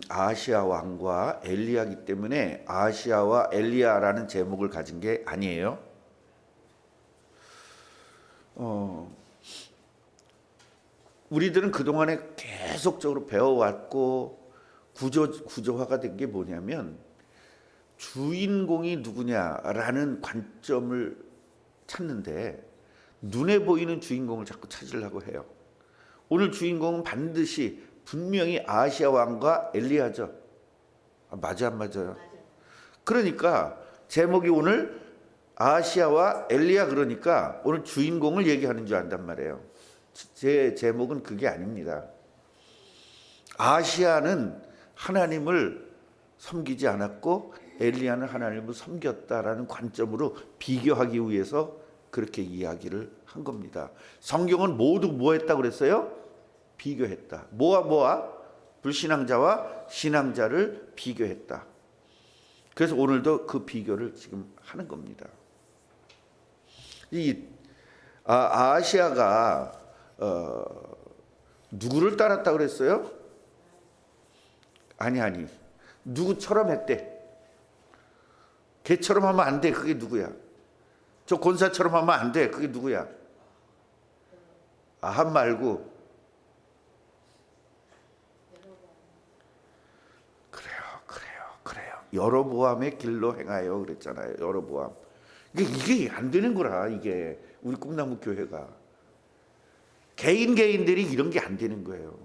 아하시아 왕과 엘리야기 때문에 아하시아와 엘리야라는 제목을 가진 게 아니에요. 우리들은 그동안에 계속적으로 배워왔고 구조화가 된 게 뭐냐면 주인공이 누구냐라는 관점을 찾는데 눈에 보이는 주인공을 자꾸 찾으려고 해요. 오늘 주인공은 반드시 분명히 아하시아 왕과 엘리야죠. 맞아 안 맞아요? 그러니까 제목이 오늘 아하시아와 엘리야, 그러니까 오늘 주인공을 얘기하는 줄 안단 말이에요. 제 제목은 그게 아닙니다. 아하시아는 하나님을 섬기지 않았고 엘리야는 하나님을 섬겼다라는 관점으로 비교하기 위해서 그렇게 이야기를 한 겁니다. 성경은 모두 뭐 했다고 그랬어요? 비교했다. 뭐와 불신앙자와 신앙자를 비교했다. 그래서 오늘도 그 비교를 지금 하는 겁니다. 이 아하시아가 누구를 따랐다고 그랬어요? 아니 누구처럼 했대. 걔처럼 하면 안 돼. 그게 누구야? 저 권사처럼 하면 안 돼. 그게 누구야? 아합 말고. 그래요. 여로보암의 길로 행하여 그랬잖아요. 여로보암. 이게 안 되는 거라. 이게 우리 꿈나무 교회가 개인들이 이런 게 안 되는 거예요.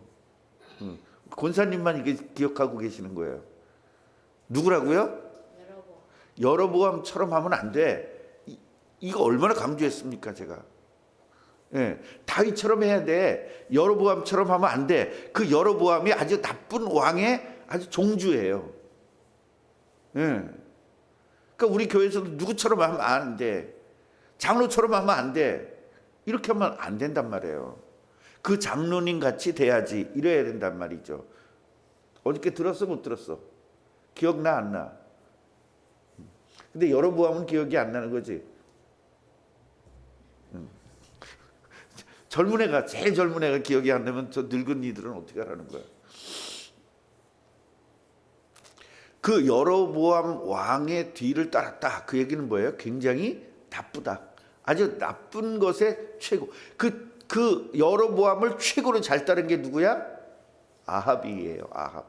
권사님만 이게 기억하고 계시는 거예요. 누구라고요? 여로보암처럼 하면 안 돼. 이거 얼마나 강조했습니까, 제가? 예, 다윗처럼 해야 돼. 여로보암처럼 하면 안 돼. 그 여로보암이 아주 나쁜 왕의 아주 종주예요. 예. 그러니까 우리 교회에서도 누구처럼 하면 안 돼. 장로처럼 하면 안 돼. 이렇게 하면 안 된단 말이에요. 그 장로님 같이 돼야지. 이래야 된단 말이죠. 어저께 들었어, 못 들었어? 기억나, 안 나? 근데 여로보암은 기억이 안 나는 거지. 제일 젊은 애가 기억이 안 나면 저 늙은 이들은 어떻게 하라는 거야? 그 여로보암 왕의 뒤를 따랐다. 그 얘기는 뭐예요? 굉장히 나쁘다. 아주 나쁜 것의 최고. 그 여로보암을 최고로 잘 따른 게 누구야? 아합이에요. 아합.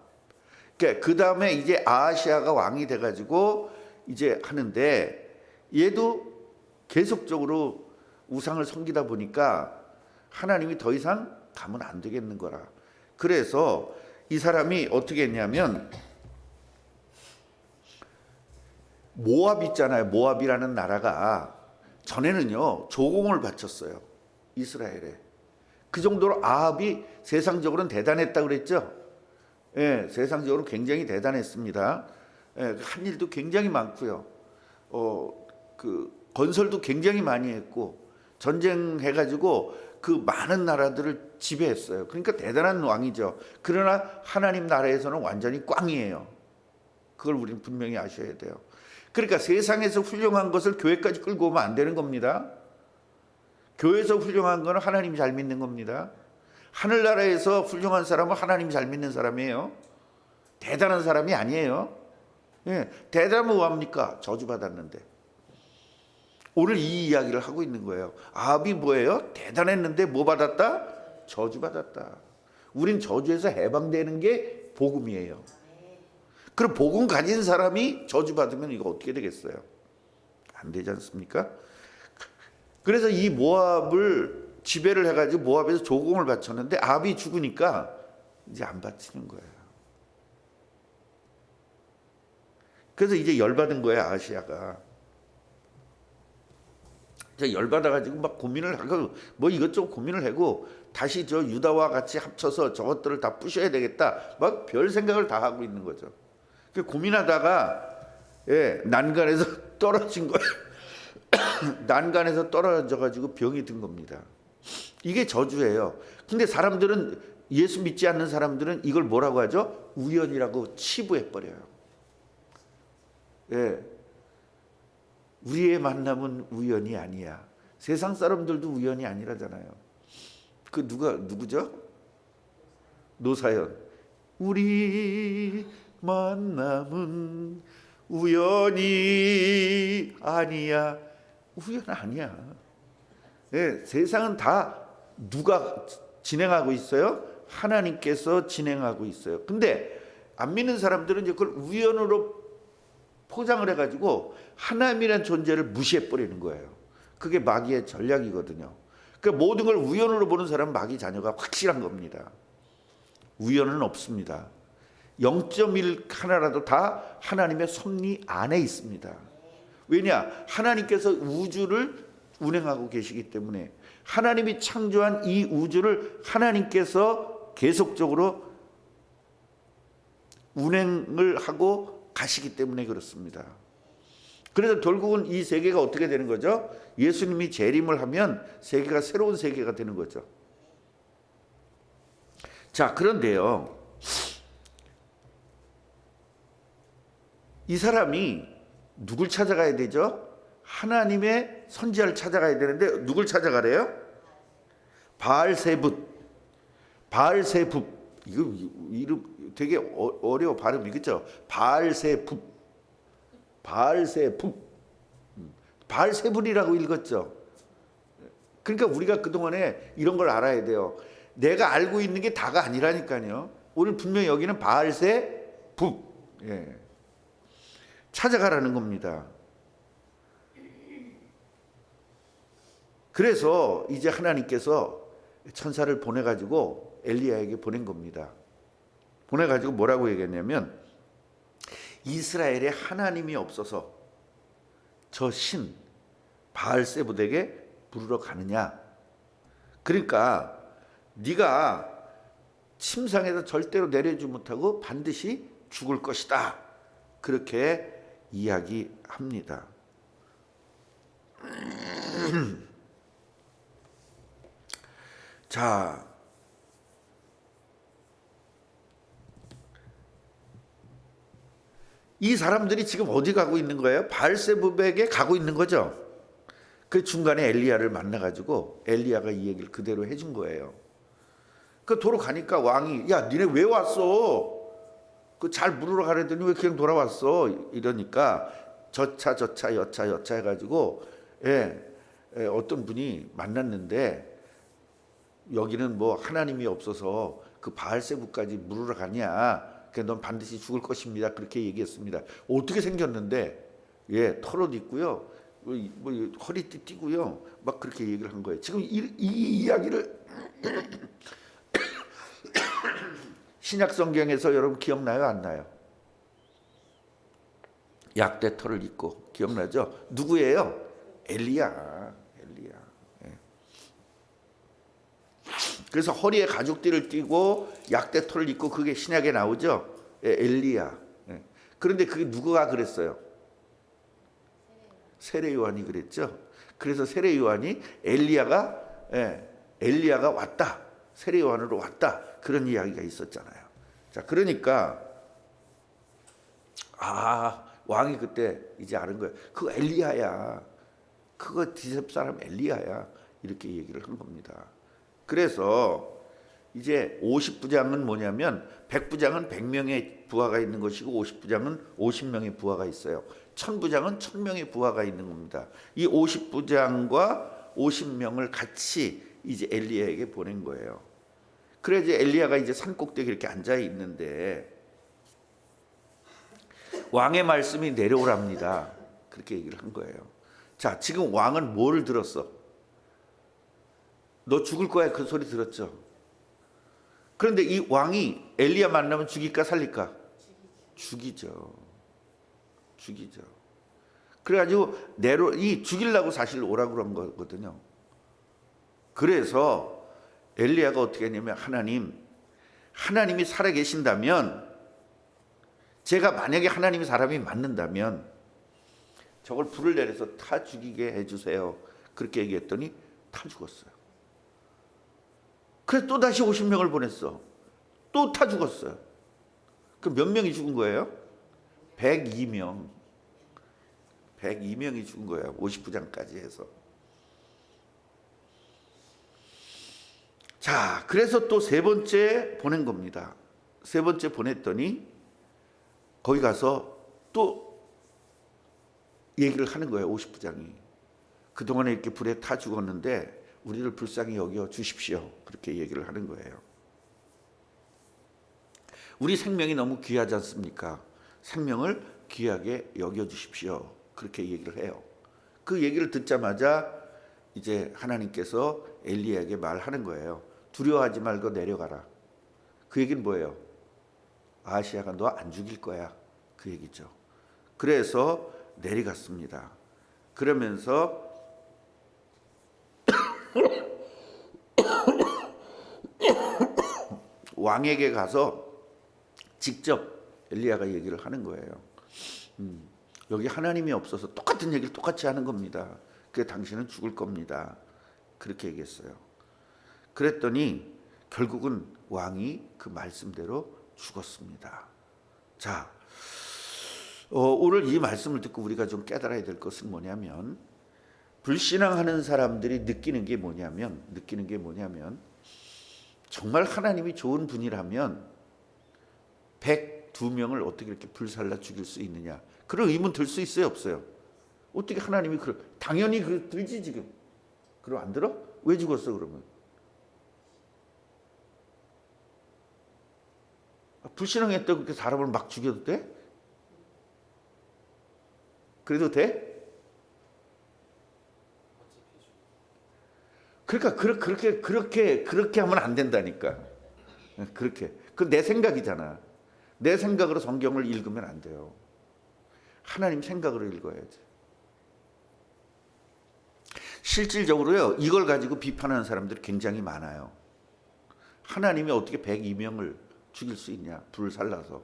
그 다음에 이제 아하시아가 왕이 돼가지고 이제 하는데 얘도 계속적으로 우상을 섬기다 보니까 하나님이 더 이상 가면 안 되겠는 거라. 그래서 이 사람이 어떻게 했냐면 모압 있잖아요. 모압이라는 나라가 전에는요 조공을 바쳤어요. 이스라엘에. 그 정도로 아합이 세상적으로는 대단했다고 그랬죠. 예, 세상적으로 굉장히 대단했습니다. 예, 한 일도 굉장히 많고요. 그 건설도 굉장히 많이 했고 전쟁해가지고 그 많은 나라들을 지배했어요. 그러니까 대단한 왕이죠. 그러나 하나님 나라에서는 완전히 꽝이에요. 그걸 우리는 분명히 아셔야 돼요. 그러니까 세상에서 훌륭한 것을 교회까지 끌고 오면 안 되는 겁니다. 교회에서 훌륭한 거는 하나님이 잘 믿는 겁니다. 하늘나라에서 훌륭한 사람은 하나님이 잘 믿는 사람이에요. 대단한 사람이 아니에요. 예, 대단하면 뭐합니까? 저주받았는데. 오늘 이 이야기를 하고 있는 거예요. 아합이 뭐예요? 대단했는데 뭐 받았다? 저주받았다. 우린 저주에서 해방되는 게 복음이에요. 그럼 복음 가진 사람이 저주받으면 이거 어떻게 되겠어요? 안 되지 않습니까? 그래서 이 모압을 지배를 해가지고 모압에서 조공을 바쳤는데 아합이 죽으니까 이제 안 바치는 거예요. 그래서 이제 열받은 거예요, 아하시아가. 열받아가지고 막 고민을 하고 뭐 이것저것 고민을 하고 다시 저 유다와 같이 합쳐서 저것들을 다 부셔야 되겠다. 막 별 생각을 다 하고 있는 거죠. 고민하다가 난간에서 떨어진 거예요. 난간에서 떨어져가지고 병이 든 겁니다. 이게 저주예요. 근데 사람들은 예수 믿지 않는 사람들은 이걸 뭐라고 하죠? 우연이라고 치부해 버려요. 우리의 만남은 우연이 아니야. 세상 사람들도 우연이 아니라잖아요. 그 누구죠? 노사연. 우리 만남은 우연이 아니야. 우연 아니야. 네, 세상은 다 누가 진행하고 있어요? 하나님께서 진행하고 있어요. 근데 안 믿는 사람들은 이제 그걸 우연으로 포장을 해가지고 하나님이라는 존재를 무시해버리는 거예요. 그게 마귀의 전략이거든요. 그러니까 모든 걸 우연으로 보는 사람은 마귀 자녀가 확실한 겁니다. 우연은 없습니다. 0.1 하나라도 다 하나님의 섭리 안에 있습니다. 왜냐? 하나님께서 우주를 운행하고 계시기 때문에, 하나님이 창조한 이 우주를 하나님께서 계속적으로 운행을 하고 가시기 때문에 그렇습니다. 그래서 결국은 이 세계가 어떻게 되는 거죠? 예수님이 재림을 하면 세계가 새로운 세계가 되는 거죠. 자, 그런데요, 이 사람이 누굴 찾아가야 되죠? 하나님의 선지자를 찾아가야 되는데 누굴 찾아가래요? 바알세붓. 바알세붓. 이거 이름 되게 어려워, 발음이. 그렇죠? 바알세붓. 바알세붓. 바알세붓이라고 읽었죠. 그러니까 우리가 그동안에 이런 걸 알아야 돼요. 내가 알고 있는 게 다가 아니라니까요. 오늘 분명히 여기는 바알세붓. 예. 찾아가라는 겁니다. 그래서 이제 하나님께서 천사를 보내가지고 엘리야에게 보낸 겁니다. 보내가지고 뭐라고 얘기했냐면, 이스라엘에 하나님이 없어서 저 신 바알세붓에게 부르러 가느냐. 그러니까 네가 침상에서 절대로 내려주지 못하고 반드시 죽을 것이다. 그렇게 이야기합니다. 자, 이 사람들이 지금 어디 가고 있는 거예요? 바알세붓에게 가고 있는 거죠. 그 중간에 엘리야를 만나가지고 엘리야가 이 얘기를 그대로 해준 거예요. 그 도로 가니까 왕이, 야, 니네 왜 왔어? 그 잘 물으러 가려더니 왜 그냥 돌아왔어? 이러니까 저차 여차 해가지고 어떤 분이 만났는데, 여기는 뭐 하나님이 없어서 그 바알세붓까지 물으러 가냐? 넌 반드시 죽을 것입니다. 그렇게 얘기했습니다. 어떻게 생겼는데, 털옷 입고요, 뭐 허리띠 띠고요, 막 그렇게 얘기를 한 거예요. 지금 이 이야기를 신약 성경에서 여러분 기억나요, 안 나요? 약대 털을 입고, 기억나죠? 누구예요? 엘리야. 그래서 허리에 가죽띠를 띠고 약대 털을 입고, 그게 신약에 나오죠. 엘리야. 그런데 그게 누가 그랬어요? 세례 요한이 그랬죠. 그래서 세례 요한이 엘리야가 왔다, 세례 요한으로 왔다, 그런 이야기가 있었잖아요. 자, 그러니까 왕이 그때 이제 아는 거예요. 그거 엘리야야. 그거 디셉 사람 엘리야야. 이렇게 얘기를 한 겁니다. 그래서 이제 50부장은 뭐냐면, 100부장은 100명의 부하가 있는 것이고 50부장은 50명의 부하가 있어요. 1000부장은 1000명의 부하가 있는 겁니다. 이 50부장과 50명을 같이 이제 엘리야에게 보낸 거예요. 그래 이제 엘리야가 이제 산꼭대기에 이렇게 앉아 있는데 왕의 말씀이 내려오랍니다. 그렇게 얘기를 한 거예요. 자, 지금 왕은 뭘 들었어? 너 죽을 거야, 그 소리 들었죠? 그런데 이 왕이 엘리야 만나면 죽일까 살릴까? 죽이죠. 그래가지고 죽이려고 사실 오라고 그런 거거든요. 그래서 엘리야가 어떻게 했냐면, 하나님이 살아계신다면, 제가 만약에 하나님이 사람이 맞는다면 저걸 불을 내려서 타 죽이게 해주세요. 그렇게 얘기했더니 타 죽었어요. 그래서 또 다시 50명을 보냈어. 또 타 죽었어요. 그럼 몇 명이 죽은 거예요? 102명. 102명이 죽은 거예요. 50부장까지 해서. 자, 그래서 또 세 번째 보낸 겁니다. 세 번째 보냈더니 거기 가서 또 얘기를 하는 거예요. 50부장이. 그동안에 이렇게 불에 타 죽었는데 우리를 불쌍히 여겨 주십시오. 그렇게 얘기를 하는 거예요. 우리 생명이 너무 귀하지 않습니까? 생명을 귀하게 여겨 주십시오. 그렇게 얘기를 해요. 그 얘기를 듣자마자 이제 하나님께서 엘리야에게 말하는 거예요. 두려워하지 말고 내려가라. 그 얘기는 뭐예요? 아하시아가 너 안 죽일 거야. 그 얘기죠. 그래서 내려갔습니다. 그러면서 왕에게 가서 직접 엘리야가 얘기를 하는 거예요. 여기 하나님이 없어서 똑같은 얘기를 똑같이 하는 겁니다. 그래 당신은 죽을 겁니다. 그렇게 얘기했어요. 그랬더니 결국은 왕이 그 말씀대로 죽었습니다. 자, 오늘 이 말씀을 듣고 우리가 좀 깨달아야 될 것은 뭐냐면 불신앙하는 사람들이 느끼는 게 뭐냐면 정말 하나님이 좋은 분이라면 102명을 어떻게 이렇게 불살라 죽일 수 있느냐, 그런 의문 들 수 있어요, 없어요? 어떻게 하나님이 당연히 들지 지금. 그럼 안 들어? 왜 죽었어 그러면? 불신앙했다고 그렇게 사람을 막 죽여도 돼? 그래도 돼? 그러니까 그렇게 하면 안 된다니까. 그렇게. 그 내 생각이잖아. 내 생각으로 성경을 읽으면 안 돼요. 하나님 생각으로 읽어야지. 실질적으로요, 이걸 가지고 비판하는 사람들이 굉장히 많아요. 하나님이 어떻게 102명을 죽일 수 있냐, 불을 살라서.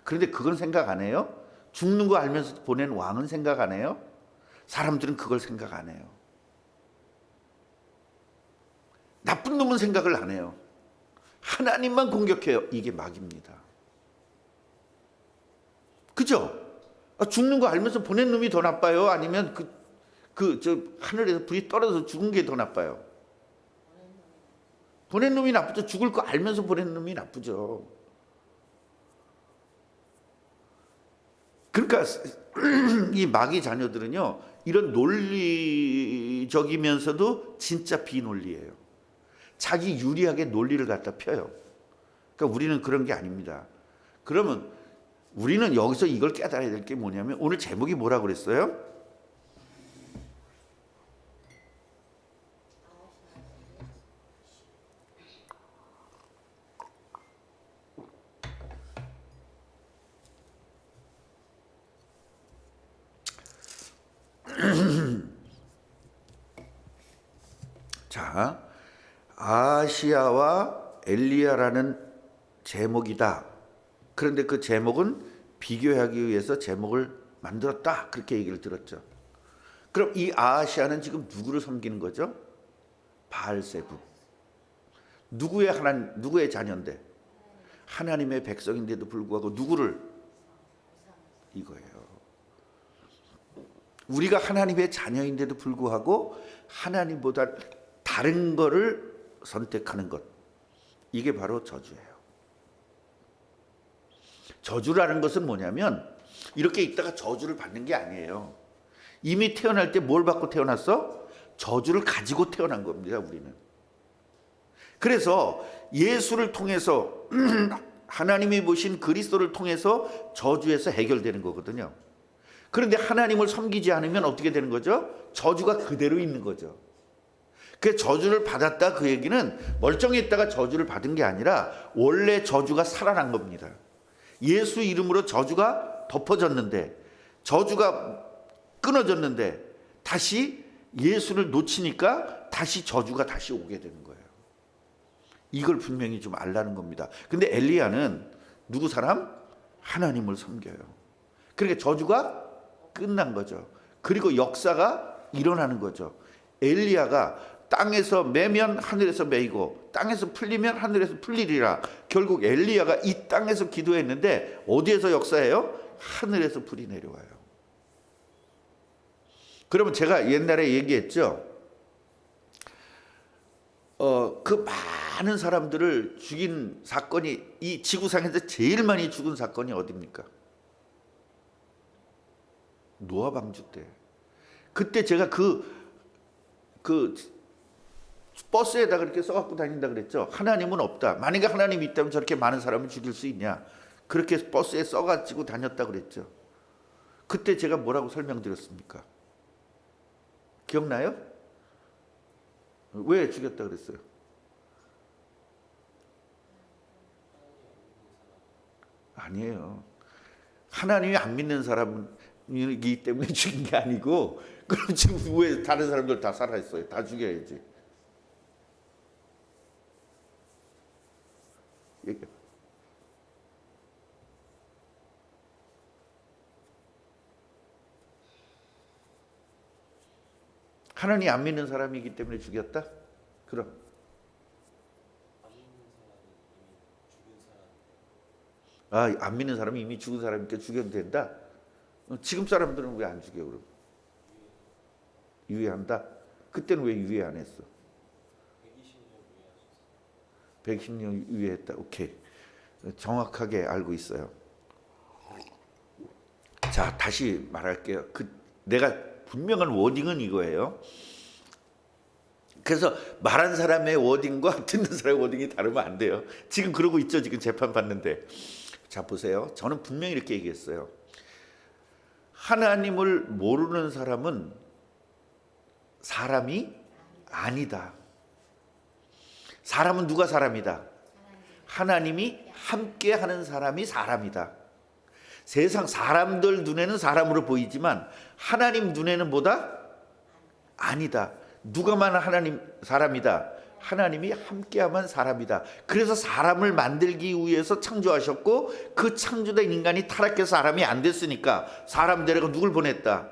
그런데 그건 생각 안 해요? 죽는 거 알면서 보낸 왕은 생각 안 해요? 사람들은 그걸 생각 안 해요. 나쁜 놈은 생각을 안 해요. 하나님만 공격해요. 이게 막입니다. 그죠? 죽는 거 알면서 보낸 놈이 더 나빠요? 아니면 하늘에서 불이 떨어져서 죽은 게 더 나빠요? 보낸 놈이 나쁘죠. 죽을 거 알면서 보낸 놈이 나쁘죠. 그러니까 이 마귀 자녀들은요, 이런 논리적이면서도 진짜 비논리예요. 자기 유리하게 논리를 갖다 펴요. 그러니까 우리는 그런 게 아닙니다. 그러면 우리는 여기서 이걸 깨달아야 될 게 뭐냐면, 오늘 제목이 뭐라고 그랬어요? 자, 아하시아와 엘리야라는 제목이다. 그런데 그 제목은 비교하기 위해서 제목을 만들었다. 그렇게 얘기를 들었죠. 그럼 이 아하시아는 지금 누구를 섬기는 거죠? 바알세불. 누구의 자녀인데? 하나님의 백성인데도 불구하고 누구를? 이거예요. 우리가 하나님의 자녀인데도 불구하고 하나님보다 다른 거를 선택하는 것, 이게 바로 저주예요. 저주라는 것은 뭐냐면 이렇게 있다가 저주를 받는 게 아니에요. 이미 태어날 때 뭘 받고 태어났어? 저주를 가지고 태어난 겁니다, 우리는. 그래서 예수를 통해서 하나님이 보신 그리스도를 통해서 저주에서 해결되는 거거든요. 그런데 하나님을 섬기지 않으면 어떻게 되는 거죠? 저주가 그대로 있는 거죠. 그 저주를 받았다, 그 얘기는 멀쩡했다가 저주를 받은 게 아니라 원래 저주가 살아난 겁니다. 예수 이름으로 저주가 덮어졌는데, 저주가 끊어졌는데 다시 예수를 놓치니까 다시 저주가 다시 오게 되는 거예요. 이걸 분명히 좀 알라는 겁니다. 근데 엘리야는 누구 사람? 하나님을 섬겨요. 그러니까 저주가 끝난 거죠. 그리고 역사가 일어나는 거죠. 엘리야가 땅에서 매면 하늘에서 매이고 땅에서 풀리면 하늘에서 풀리리라. 결국 엘리야가 이 땅에서 기도했는데 어디에서 역사해요? 하늘에서 불이 내려와요. 그러면 제가 옛날에 얘기했죠. 그 많은 사람들을 죽인 사건이, 이 지구상에서 제일 많이 죽은 사건이 어디입니까? 노아 방주 때. 그때 제가 그 버스에다 그렇게 써갖고 다닌다 그랬죠. 하나님은 없다. 만약에 하나님이 있다면 저렇게 많은 사람을 죽일 수 있냐? 그렇게 버스에 써가지고 다녔다 그랬죠. 그때 제가 뭐라고 설명드렸습니까? 기억나요? 왜 죽였다 그랬어요? 아니에요. 하나님이 안 믿는 사람이기 때문에 죽인 게 아니고, 그럼 지금 왜 다른 사람들 다 살아있어요? 다 죽여야지. 하나님 안 믿는 사람이기 때문에 죽였다? 그럼 안 믿는 사람이 이미 죽은 사람이니까 죽여도 된다? 지금 사람들은 왜 안 죽여 그럼? 유예한다? 그때는 왜 유예 안 했어? 120년 유예했다. 오케이. 정확하게 알고 있어요. 자, 다시 말할게요. 내가 분명한 워딩은 이거예요. 그래서 말한 사람의 워딩과 듣는 사람의 워딩이 다르면 안 돼요. 지금 그러고 있죠. 지금 재판 받는데. 자, 보세요. 저는 분명히 이렇게 얘기했어요. 하나님을 모르는 사람은 사람이 아니다. 사람은 누가 사람이다? 하나님이 함께 하는 사람이 사람이다. 세상 사람들 눈에는 사람으로 보이지만 하나님 눈에는 뭐다? 아니다. 누가만 하나님 사람이다. 하나님이 함께하면 사람이다. 그래서 사람을 만들기 위해서 창조하셨고, 그 창조된 인간이 타락해서 사람이 안 됐으니까 사람 데려가 누굴 보냈다?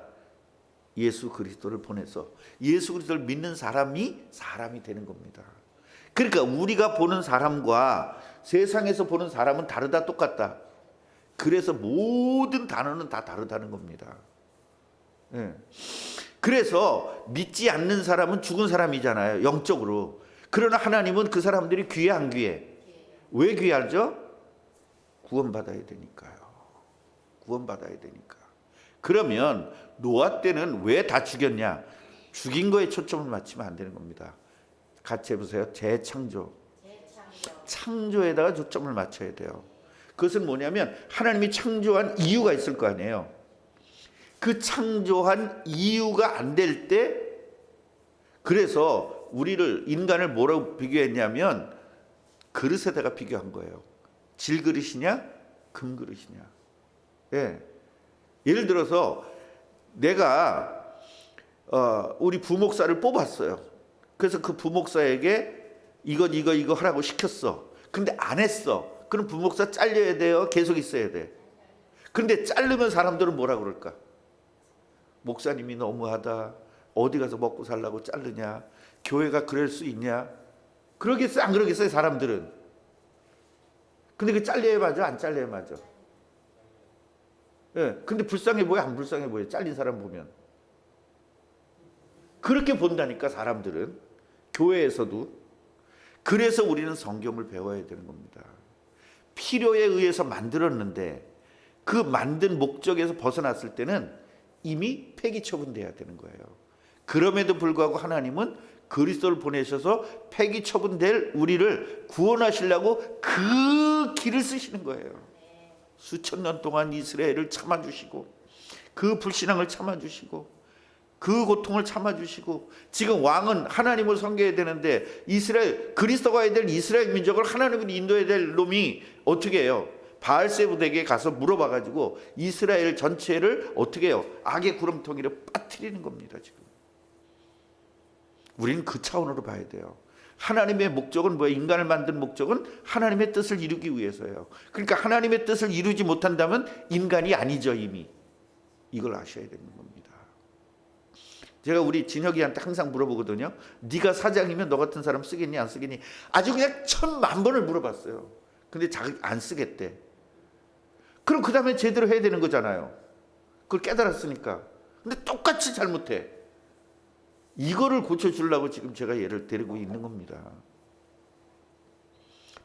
예수 그리스도를 보내서 예수 그리스도를 믿는 사람이 사람이 되는 겁니다. 그러니까 우리가 보는 사람과 세상에서 보는 사람은 다르다, 똑같다. 그래서 모든 단어는 다 다르다는 겁니다. 예. 그래서 믿지 않는 사람은 죽은 사람이잖아요, 영적으로. 그러나 하나님은 그 사람들이 귀해 안 귀해? 왜 귀하죠? 구원받아야 되니까요. 구원받아야 되니까. 그러면 노아 때는 왜 다 죽였냐? 죽인 거에 초점을 맞추면 안 되는 겁니다. 같이 해보세요. 재창조. 창조에다가 초점을 맞춰야 돼요. 그것은 뭐냐면 하나님이 창조한 이유가 있을 거 아니에요. 그 창조한 이유가 안 될 때, 그래서 우리를, 인간을 뭐라고 비교했냐면 그릇에다가 비교한 거예요. 질그릇이냐 금그릇이냐. 예. 예를 들어서 내가 우리 부목사를 뽑았어요. 그래서 그 부목사에게 이거 하라고 시켰어. 근데 안 했어. 그럼 부목사 잘려야 돼요? 계속 있어야 돼? 근데 자르면 사람들은 뭐라 그럴까? 목사님이 너무하다. 어디 가서 먹고 살라고 자르냐? 교회가 그럴 수 있냐? 그러겠어요? 안 그러겠어요? 사람들은. 근데 그 잘려야 맞아? 안 잘려야 맞아? 예. 근데 불쌍해 보여? 안 불쌍해 보여? 잘린 사람 보면. 그렇게 본다니까, 사람들은. 교회에서도. 그래서 우리는 성경을 배워야 되는 겁니다. 필요에 의해서 만들었는데 그 만든 목적에서 벗어났을 때는 이미 폐기 처분돼야 되는 거예요. 그럼에도 불구하고 하나님은 그리스도를 보내셔서 폐기 처분될 우리를 구원하시려고 그 길을 쓰시는 거예요. 수천 년 동안 이스라엘을 참아주시고, 그 불신앙을 참아주시고, 그 고통을 참아주시고, 지금 왕은 하나님을 섬겨야 되는데 이스라엘, 그리스도가 해야 될 이스라엘 민족을 하나님을 인도해야 될 놈이 어떻게 해요? 바알세부에게 가서 물어봐가지고 이스라엘 전체를 어떻게 해요? 악의 구름통이로 빠뜨리는 겁니다. 지금 우리는 그 차원으로 봐야 돼요. 하나님의 목적은 뭐예요? 인간을 만든 목적은 하나님의 뜻을 이루기 위해서예요. 그러니까 하나님의 뜻을 이루지 못한다면 인간이 아니죠. 이미 이걸 아셔야 되는 겁니다. 제가 우리 진혁이한테 항상 물어보거든요. 네가 사장이면 너 같은 사람 쓰겠니 안 쓰겠니? 아주 그냥 1000만 번을 물어봤어요. 근데 자기 안 쓰겠대. 그럼 그 다음에 제대로 해야 되는 거잖아요. 그걸 깨달았으니까. 근데 똑같이 잘못해. 이거를 고쳐주려고 지금 제가 얘를 데리고 있는 겁니다.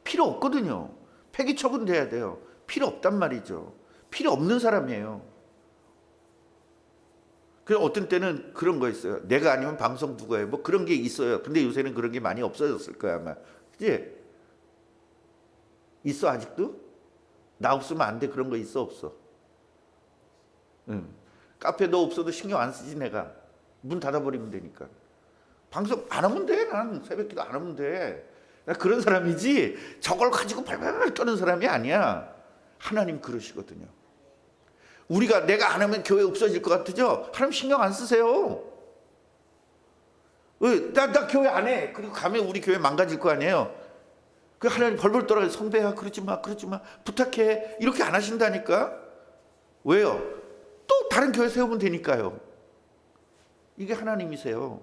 필요 없거든요. 폐기 처분돼야 돼요. 필요 없단 말이죠. 필요 없는 사람이에요. 그래서 어떤 때는 그런 거 있어요. 내가 아니면 방송 누가 해? 뭐 그런 게 있어요. 근데 요새는 그런 게 많이 없어졌을 거야 아마. 그치? 있어 아직도? 나 없으면 안 돼 그런 거 있어 없어? 응. 카페 너 없어도 신경 안 쓰지 내가. 문 닫아버리면 되니까. 방송 안 하면 돼. 난 새벽기도 안 하면 돼. 나 그런 사람이지 저걸 가지고 발발 떠는 사람이 아니야. 하나님 그러시거든요. 우리가 내가 안 하면 교회 없어질 것 같으죠? 하나님 신경 안 쓰세요. 왜? 나 교회 안 해. 그리고 가면 우리 교회 망가질 거 아니에요. 그 하나님 벌벌 떨어져 성배야 그러지 마 부탁해 이렇게 안 하신다니까. 왜요? 또 다른 교회 세우면 되니까요. 이게 하나님이세요.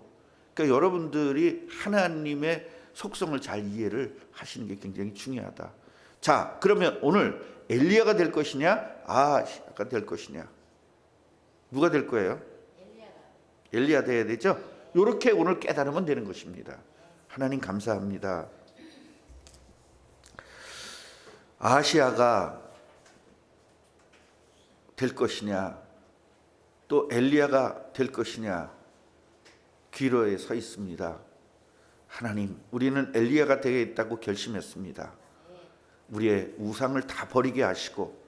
그러니까 여러분들이 하나님의 속성을 잘 이해를 하시는 게 굉장히 중요하다. 자, 그러면 오늘 엘리야가 될 것이냐 아하시아가 될 것이냐, 누가 될 거예요? 엘리야 돼야 되죠. 이렇게 오늘 깨달으면 되는 것입니다. 하나님 감사합니다. 아하시아가 될 것이냐 또 엘리야가 될 것이냐 기로에 서 있습니다. 하나님, 우리는 엘리야가 되겠다고 결심했습니다. 우리의 우상을 다 버리게 하시고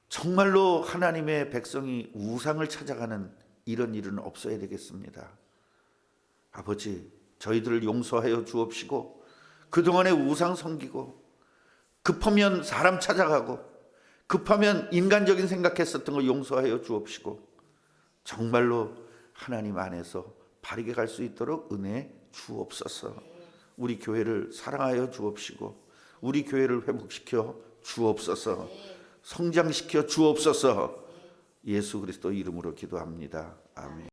정말로 하나님의 백성이 우상을 찾아가는 이런 일은 없어야 되겠습니다. 아버지, 저희들을 용서하여 주옵시고 그동안에 우상 섬기고 급하면 사람 찾아가고 급하면 인간적인 생각했었던 거 용서하여 주옵시고 정말로 하나님 안에서 바르게 갈 수 있도록 은혜 주옵소서. 우리 교회를 사랑하여 주옵시고 우리 교회를 회복시켜 주옵소서. 성장시켜 주옵소서. 예수 그리스도 이름으로 기도합니다. 아멘.